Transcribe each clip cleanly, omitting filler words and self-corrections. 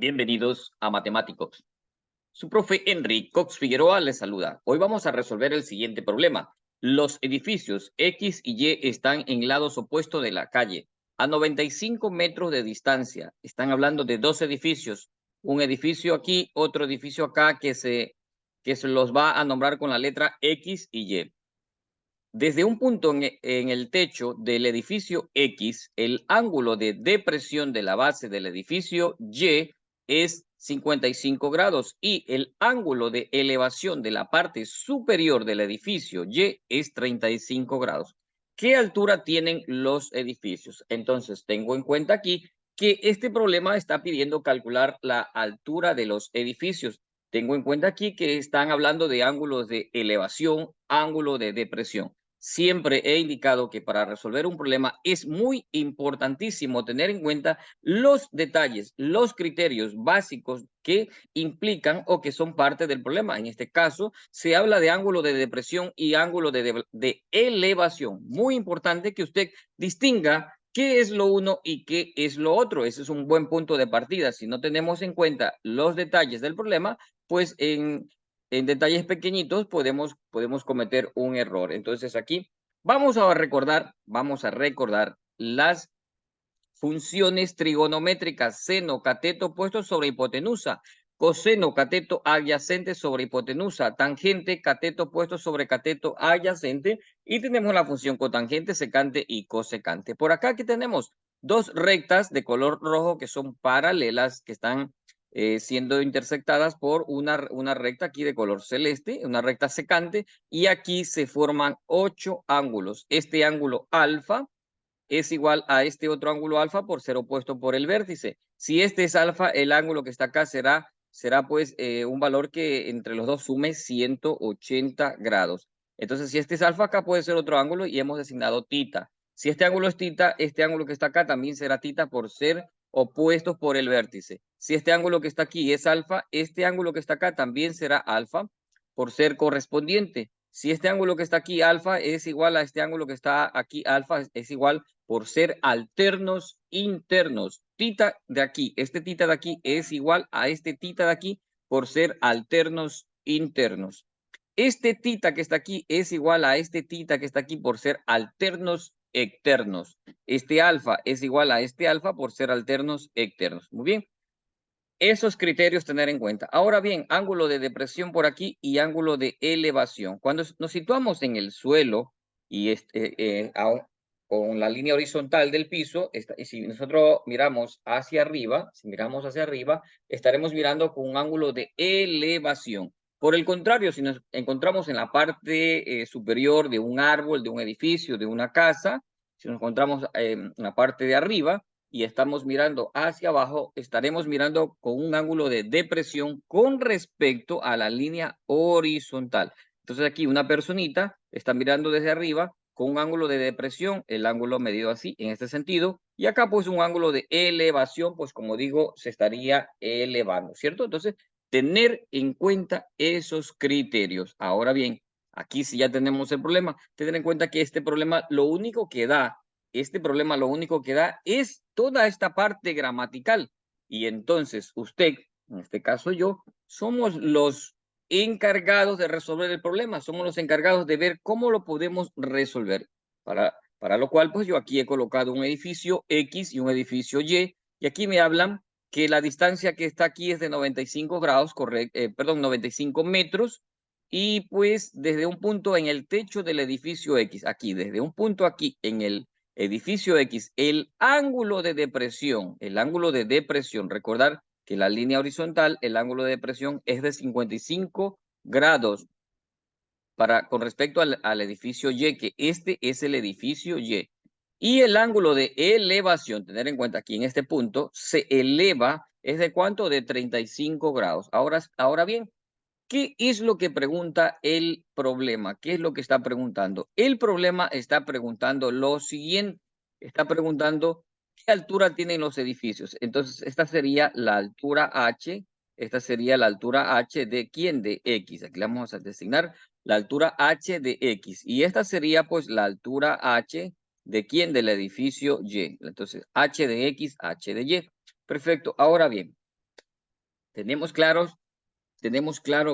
Bienvenidos a Matemáticos. Su profe Henry Cox Figueroa les saluda. Hoy vamos a resolver el siguiente problema. Los edificios X y Y están en lados opuestos de la calle, a 95 metros de distancia. Están hablando de dos edificios. Un edificio aquí, otro edificio acá que se los va a nombrar con la letra X y Y. Desde un punto en el techo del edificio X, el ángulo de depresión de la base del edificio Y es 55 grados y el ángulo de elevación de la parte superior del edificio Y es 35 grados. ¿Qué altura tienen los edificios? Entonces, tengo en cuenta aquí que este problema está pidiendo calcular la altura de los edificios. Tengo en cuenta aquí que están hablando de ángulos de elevación, ángulo de depresión. Siempre he indicado que para resolver un problema es muy importantísimo tener en cuenta los detalles, los criterios básicos que implican o que son parte del problema. En este caso, se habla de ángulo de depresión y ángulo de elevación. Muy importante que usted distinga qué es lo uno y qué es lo otro. Ese es un buen punto de partida. Si no tenemos en cuenta los detalles del problema, pues en detalles pequeñitos podemos cometer un error. Entonces aquí vamos a recordar las funciones trigonométricas: seno, cateto opuesto sobre hipotenusa, coseno, cateto adyacente sobre hipotenusa, tangente, cateto opuesto sobre cateto adyacente, y tenemos la función cotangente, secante y cosecante. Por acá que tenemos dos rectas de color rojo que son paralelas, que están siendo intersectadas por una recta aquí de color celeste, una recta secante, y aquí se forman 8 ángulos. Este ángulo alfa es igual a este otro ángulo alfa por ser opuesto por el vértice. Si este es alfa, el ángulo que está acá será pues un valor que entre los dos sume 180 grados. Entonces, si este es alfa, acá puede ser otro ángulo y hemos designado tita. Si este ángulo es tita, este ángulo que está acá también será tita por ser opuestos por el vértice. Si este ángulo que está aquí es alfa, este ángulo que está acá también será alfa por ser correspondiente. Si este ángulo que está aquí alfa es igual a este ángulo que está aquí alfa, es igual por ser alternos internos. Tita de aquí, este tita de aquí es igual a este tita de aquí por ser alternos internos. Este tita que está aquí es igual a este tita que está aquí por ser alternos externos. Este alfa es igual a este alfa por ser alternos externos. Muy bien. Esos criterios tener en cuenta. Ahora bien, ángulo de depresión por aquí y ángulo de elevación. Cuando nos situamos en el suelo y con la línea horizontal del piso, y si nosotros miramos hacia arriba, si miramos hacia arriba, estaremos mirando con un ángulo de elevación. Por el contrario, si nos encontramos en la parte superior de un árbol, de un edificio, de una casa, si nos encontramos en la parte de arriba, y estamos mirando hacia abajo, estaremos mirando con un ángulo de depresión con respecto a la línea horizontal. Entonces aquí una personita está mirando desde arriba con un ángulo de depresión, el ángulo medido así, en este sentido, y acá pues un ángulo de elevación, pues como digo, se estaría elevando, ¿cierto? Entonces, tener en cuenta esos criterios. Ahora bien, aquí sí ya tenemos el problema. Tener en cuenta que este problema lo único que da es toda esta parte gramatical. Y entonces usted, en este caso yo, somos los encargados de resolver el problema, somos los encargados de ver cómo lo podemos resolver. Para lo cual, pues yo aquí he colocado un edificio X y un edificio y aquí me hablan que la distancia que está aquí es de 95 grados, 95 metros, y pues desde un punto en el techo del edificio X, aquí, desde un punto aquí en el edificio X, el ángulo de depresión, recordar que la línea horizontal, el ángulo de depresión es de 55 grados con respecto al edificio Y, que este es el edificio Y. Y el ángulo de elevación, tener en cuenta aquí en este punto, se eleva, ¿es de cuánto? De 35 grados. Ahora bien, ¿qué es lo que pregunta el problema? ¿Qué es lo que está preguntando? El problema está preguntando lo siguiente, está preguntando qué altura tienen los edificios. Entonces, esta sería la altura H, esta sería la altura H de ¿quién? De X. Aquí le vamos a designar la altura H de X. Y esta sería pues la altura H de ¿quién? Del edificio Y. Entonces, H de X, H de Y. Perfecto. Ahora bien, Tenemos claro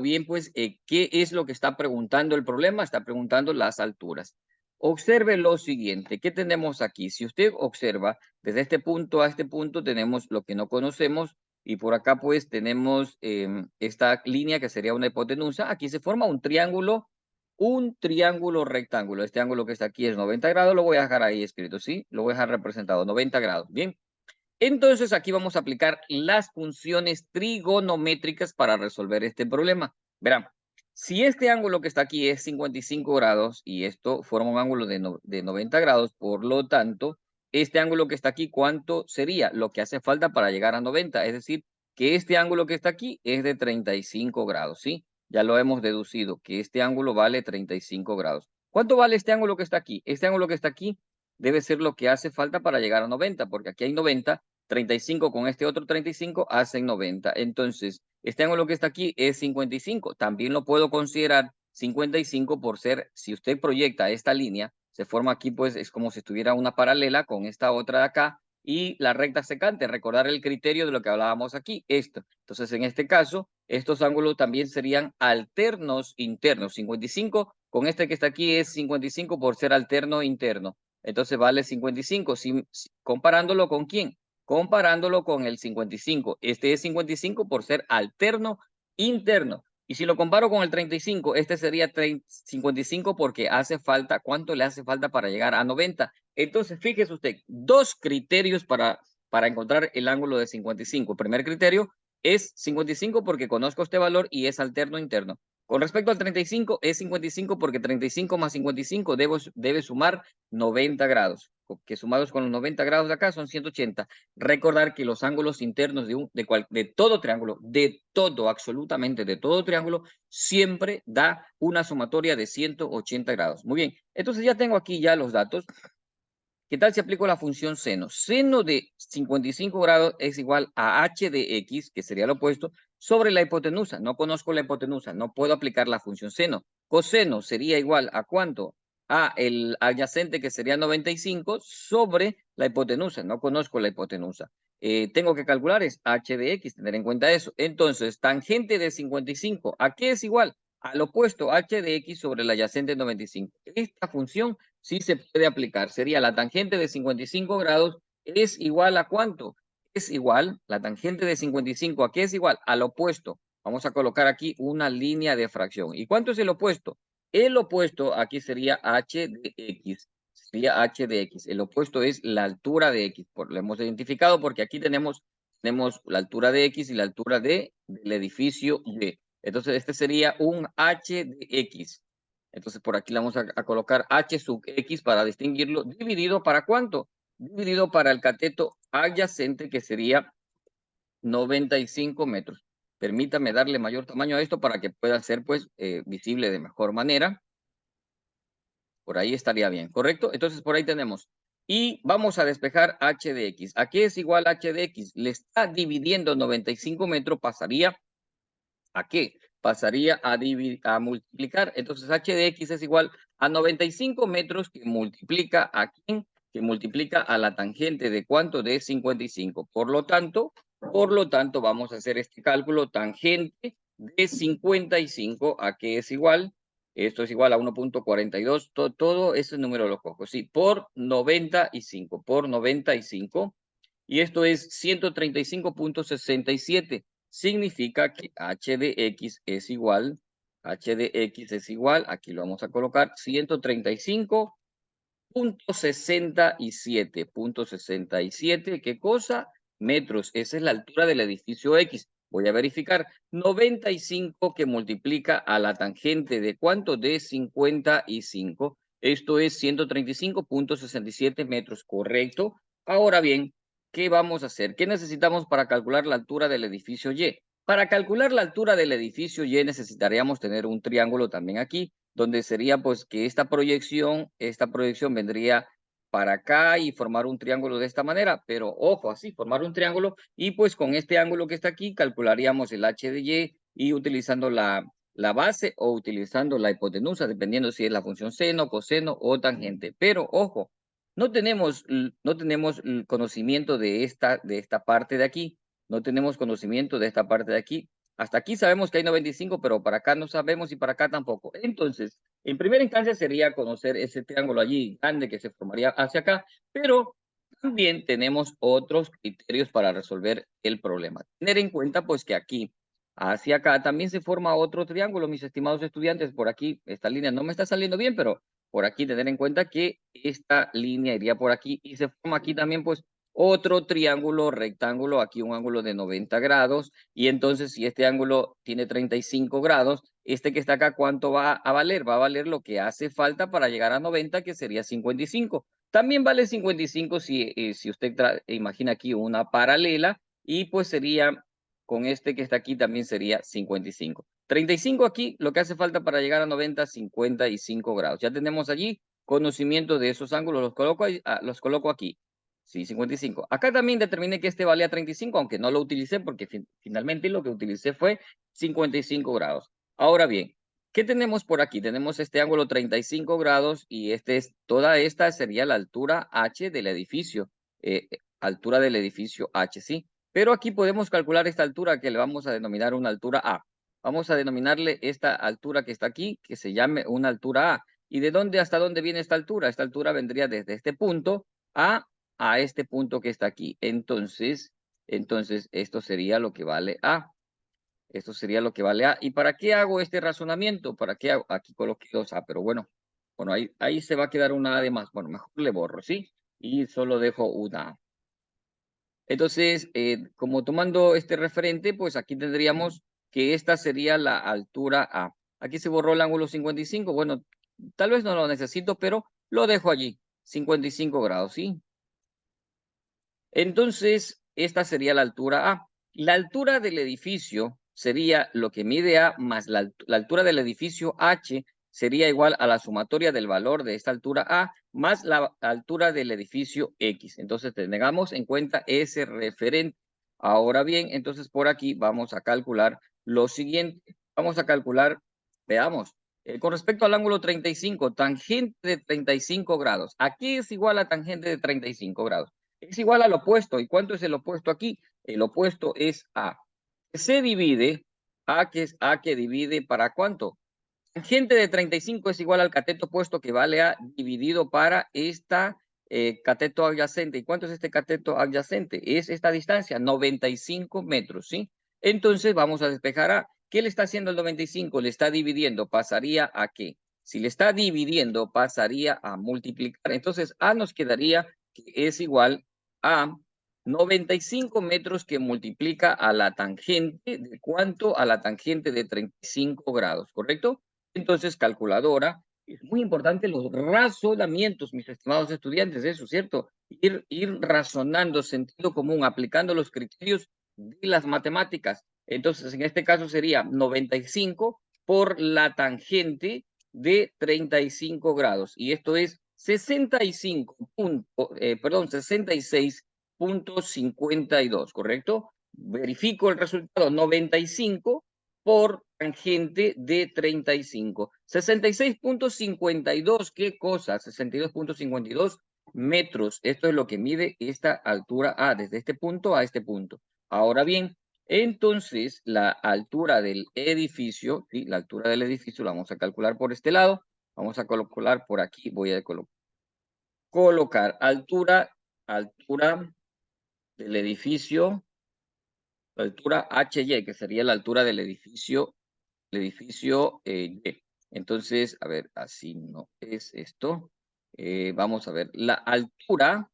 bien, pues, qué es lo que está preguntando el problema. Está preguntando las alturas. Observe lo siguiente. ¿Qué tenemos aquí? Si usted observa, desde este punto a este punto tenemos lo que no conocemos y por acá, pues, tenemos esta línea que sería una hipotenusa. Aquí se forma un triángulo rectángulo. Este ángulo que está aquí es 90 grados. Lo voy a dejar ahí escrito, ¿sí? Lo voy a dejar representado, 90 grados. Bien. Entonces aquí vamos a aplicar las funciones trigonométricas para resolver este problema. Verán, si este ángulo que está aquí es 55 grados y esto forma un ángulo de 90 grados, por lo tanto, este ángulo que está aquí, ¿cuánto sería? Lo que hace falta para llegar a 90. Es decir, que este ángulo que está aquí es de 35 grados, ¿sí? Ya lo hemos deducido, que este ángulo vale 35 grados. ¿Cuánto vale este ángulo que está aquí? Este ángulo que está aquí debe ser lo que hace falta para llegar a 90, porque aquí hay 90, 35 con este otro 35 hacen 90. Entonces, este ángulo que está aquí es 55. También lo puedo considerar 55 por ser, si usted proyecta esta línea, se forma aquí, pues es como si estuviera una paralela con esta otra de acá y la recta secante. Recordar el criterio de lo que hablábamos aquí, esto. Entonces, en este caso, estos ángulos también serían alternos internos. 55 con este que está aquí es 55 por ser alterno interno. Entonces vale 55. ¿Comparándolo con quién? Comparándolo con el 55. Este es 55 por ser alterno interno. Y si lo comparo con el 35, este sería 55 porque hace falta, ¿cuánto le hace falta para llegar a 90? Entonces, fíjese usted, dos criterios para encontrar el ángulo de 55. El primer criterio es 55 porque conozco este valor y es alterno interno. Con respecto al 35, es 55 porque 35 más 55 debe sumar 90 grados, que sumados con los 90 grados de acá son 180. Recordar que los ángulos internos de todo triángulo, absolutamente de todo triángulo, siempre da una sumatoria de 180 grados. Muy bien, entonces ya tengo aquí ya los datos. ¿Qué tal si aplico la función seno? Seno de 55 grados es igual a h de x, que sería lo opuesto, sobre la hipotenusa. No conozco la hipotenusa, no puedo aplicar la función seno. Coseno sería igual a ¿cuánto? A el adyacente, que sería 95, sobre la hipotenusa. No conozco la hipotenusa. Tengo que calcular es h de x, tener en cuenta eso. Entonces, tangente de 55, ¿a qué es igual? Al opuesto, h de x sobre el adyacente 95. Esta función sí se puede aplicar. Sería la tangente de 55 grados es igual a ¿cuánto? Es igual, la tangente de 55, ¿a qué es igual? Al opuesto. Vamos a colocar aquí una línea de fracción. ¿Y cuánto es el opuesto? El opuesto aquí sería h de x. Sería h de x. El opuesto es la altura de x. Lo hemos identificado porque aquí tenemos la altura de x y la altura del edificio y. Entonces, este sería un h de x. Entonces, por aquí le vamos a colocar h sub x para distinguirlo. ¿Dividido para cuánto? Dividido para el cateto adyacente, que sería 95 metros. Permítame darle mayor tamaño a esto para que pueda ser, pues, visible de mejor manera. Por ahí estaría bien, ¿correcto? Entonces, por ahí tenemos. Y vamos a despejar h de x. ¿A qué es igual h de x? Le está dividiendo 95 metros, pasaría ¿a qué? Pasaría a multiplicar. Entonces, h de x es igual a 95 metros, que multiplica a quién? Que multiplica a la tangente de ¿cuánto? De 55. Por lo tanto, vamos a hacer este cálculo. Tangente de 55, ¿a qué es igual? Esto es igual a 1.42. Todo ese número lo cojo, sí, por 95, por 95. Y esto es 135.67. Significa que h de x es igual, aquí lo vamos a colocar, 135.67. ¿Qué cosa? Metros. Esa es la altura del edificio X. Voy a verificar. 95 que multiplica a la tangente de ¿cuánto? De 55. Esto es 135.67 metros, ¿correcto? Ahora bien, ¿qué vamos a hacer? ¿Qué necesitamos para calcular la altura del edificio Y? Para calcular la altura del edificio Y necesitaríamos tener un triángulo también aquí, donde sería pues que esta proyección vendría para acá y formar un triángulo de esta manera, pero ojo, así, formar un triángulo y pues con este ángulo que está aquí calcularíamos el h de y utilizando la base o utilizando la hipotenusa, dependiendo si es la función seno, coseno o tangente. Pero ojo, no tenemos el conocimiento de esta parte de aquí. No tenemos conocimiento de esta parte de aquí. Hasta aquí sabemos que hay 95, pero para acá no sabemos y para acá tampoco. Entonces, en primera instancia sería conocer ese triángulo allí grande que se formaría hacia acá, pero también tenemos otros criterios para resolver el problema. Tener en cuenta pues que aquí hacia acá también se forma otro triángulo, mis estimados estudiantes. Por aquí, esta línea no me está saliendo bien, pero por aquí tener en cuenta que esta línea iría por aquí y se forma aquí también pues otro triángulo rectángulo, aquí un ángulo de 90 grados. Y entonces si este ángulo tiene 35 grados, este que está acá, ¿cuánto va a valer? Va a valer lo que hace falta para llegar a 90, que sería 55. También vale 55 si usted imagina aquí una paralela y pues sería con este que está aquí también sería 55. 35 aquí, lo que hace falta para llegar a 90, 55 grados. Ya tenemos allí conocimiento de esos ángulos, los coloco aquí. Sí, 55. Acá también determiné que este valía 35, aunque no lo utilicé porque finalmente lo que utilicé fue 55 grados. Ahora bien, ¿qué tenemos por aquí? Tenemos este ángulo 35 grados y toda esta sería la altura H del edificio. Altura del edificio H, ¿sí? Pero aquí podemos calcular esta altura que le vamos a denominar una altura A. Vamos a denominarle esta altura que está aquí, que se llame una altura A. ¿Y de dónde hasta dónde viene esta altura? Esta altura vendría desde este punto a este punto que está aquí. Entonces, esto sería lo que vale A. Esto sería lo que vale A. ¿Y para qué hago este razonamiento? ¿Para qué hago? Aquí coloqué 2A, pero bueno, ahí se va a quedar una A de más. Bueno, mejor le borro, ¿sí? Y solo dejo una A. Entonces, como tomando este referente, pues aquí tendríamos que esta sería la altura A. Aquí se borró el ángulo 55. Bueno, tal vez no lo necesito, pero lo dejo allí. 55 grados, ¿sí? Entonces, esta sería la altura A. La altura del edificio sería lo que mide A más la altura del edificio H sería igual a la sumatoria del valor de esta altura A más la altura del edificio X. Entonces, tengamos en cuenta ese referente. Ahora bien, entonces por aquí vamos a calcular lo siguiente. Vamos a calcular, veamos, con respecto al ángulo 35, tangente de 35 grados. Aquí es igual a tangente de 35 grados. Es igual al opuesto. ¿Y cuánto es el opuesto aquí? El opuesto es A. Se divide, A que es A que divide ¿para cuánto? Tangente de 35 es igual al cateto opuesto que vale A dividido para esta cateto adyacente. ¿Y cuánto es este cateto adyacente? Es esta distancia, 95 metros, ¿sí? Entonces vamos a despejar A. ¿Qué le está haciendo el 95? Le está dividiendo. ¿Pasaría a qué? Si le está dividiendo, pasaría a multiplicar. Entonces A nos quedaría que es igual a 95 metros que multiplica a la tangente. ¿De cuánto? A la tangente de 35 grados, ¿correcto? Entonces, calculadora, es muy importante los razonamientos, mis estimados estudiantes, eso, ¿cierto? Ir razonando, sentido común, aplicando los criterios de las matemáticas. Entonces, en este caso sería 95 por la tangente de 35 grados. Y esto es 66.52, ¿correcto? Verifico el resultado, 95 por tangente de 35. 66.52, ¿qué cosa? 62.52 metros. Esto es lo que mide esta altura A, desde este punto a este punto. Ahora bien, entonces la altura del edificio, ¿sí? La altura del edificio la vamos a calcular por este lado. Vamos a calcular por aquí, voy a colocar altura del edificio, la altura HY, que sería la altura del edificio Y. Entonces, a ver, así no es esto. Vamos a ver, la altura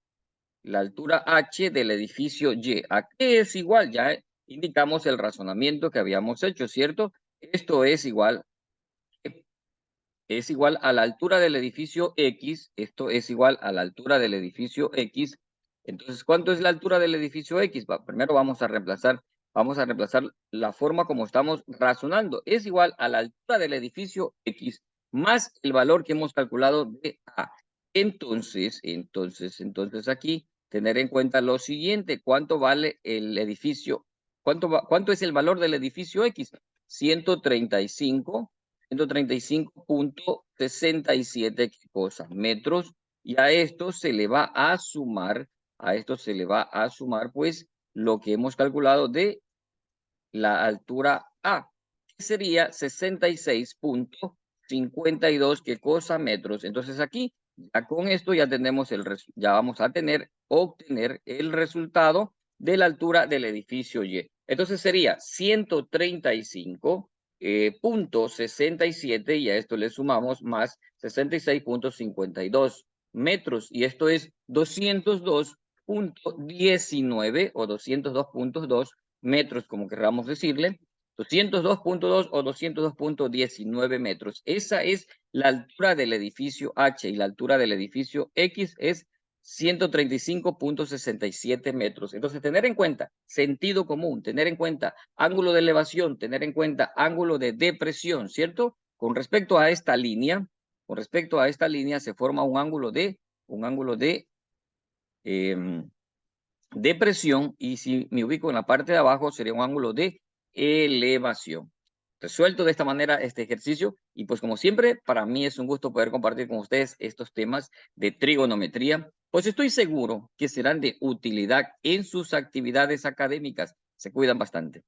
H del edificio Y. ¿A qué es igual? Ya indicamos el razonamiento que habíamos hecho, ¿cierto? Esto es igual a la altura del edificio X. Esto es igual a la altura del edificio X. Entonces, ¿cuánto es la altura del edificio X? Primero vamos a reemplazar la forma como estamos razonando. Es igual a la altura del edificio X más el valor que hemos calculado de A. Entonces aquí tener en cuenta lo siguiente. ¿Cuánto vale el edificio? ¿Cuánto es el valor del edificio X? 135.67 cosas, metros, y a esto se le va a sumar, pues lo que hemos calculado de la altura A, que sería 66.52, ¿qué cosa? Metros. Entonces aquí, ya con esto ya tenemos ya vamos a obtener el resultado de la altura del edificio Y. Entonces sería 135.67 y a esto le sumamos más 66.52 metros, y esto es 202.19 o 202.2 metros, como queramos decirle, 202.2 o 202.19 metros. Esa es la altura del edificio H, y la altura del edificio X es 135.67 metros. Entonces, tener en cuenta sentido común, tener en cuenta ángulo de elevación, tener en cuenta ángulo de depresión, ¿cierto? Con respecto a esta línea, se forma un ángulo de depresión, y si me ubico en la parte de abajo sería un ángulo de elevación. Resuelto de esta manera este ejercicio, y pues como siempre, para mí es un gusto poder compartir con ustedes estos temas de trigonometría, pues estoy seguro que serán de utilidad en sus actividades académicas. Se cuidan bastante.